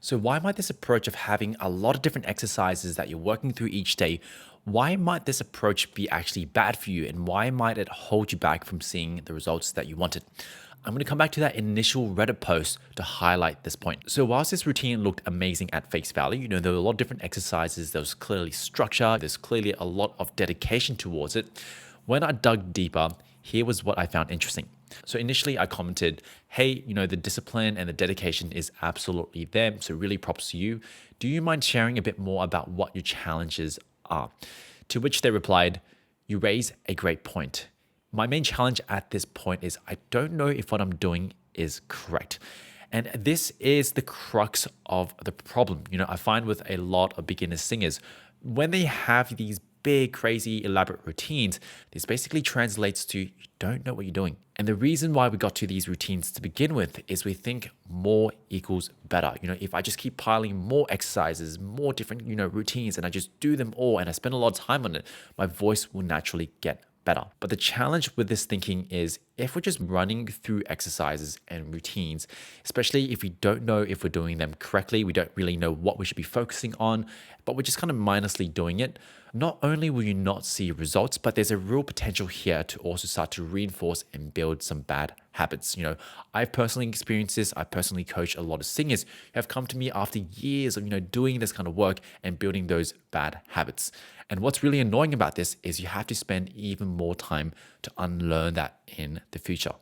So why might this approach of having a lot of different exercises that you're working through each day, why might this approach be actually bad for you and why might it hold you back from seeing the results that you wanted? I'm going to come back to that initial Reddit post to highlight this point. So whilst this routine looked amazing at face value, there were a lot of different exercises, there was clearly structure, there's clearly a lot of dedication towards it. When I dug deeper, here was what I found interesting. So initially I commented, hey, the discipline and the dedication is absolutely there. So really props to you. Do you mind sharing a bit more about what your challenges are? To which they replied, you raise a great point. My main challenge at this point is I don't know if what I'm doing is correct. And this is the crux of the problem. I find with a lot of beginner singers, when they have these big, crazy, elaborate routines, this basically translates to you don't know what you're doing. And the reason why we got to these routines to begin with is we think more equals better. If I just keep piling more exercises, more different, routines, and I just do them all and I spend a lot of time on it, my voice will naturally get better. But the challenge with this thinking is if we're just running through exercises and routines, especially if we don't know if we're doing them correctly, we don't really know what we should be focusing on, but we're just kind of mindlessly doing it, not only will you not see results, but there's a real potential here to also start to reinforce and build some bad habits. I've personally experienced this. I personally coach a lot of singers who have come to me after years of, doing this kind of work and building those bad habits. And what's really annoying about this is you have to spend even more time to unlearn that in the future.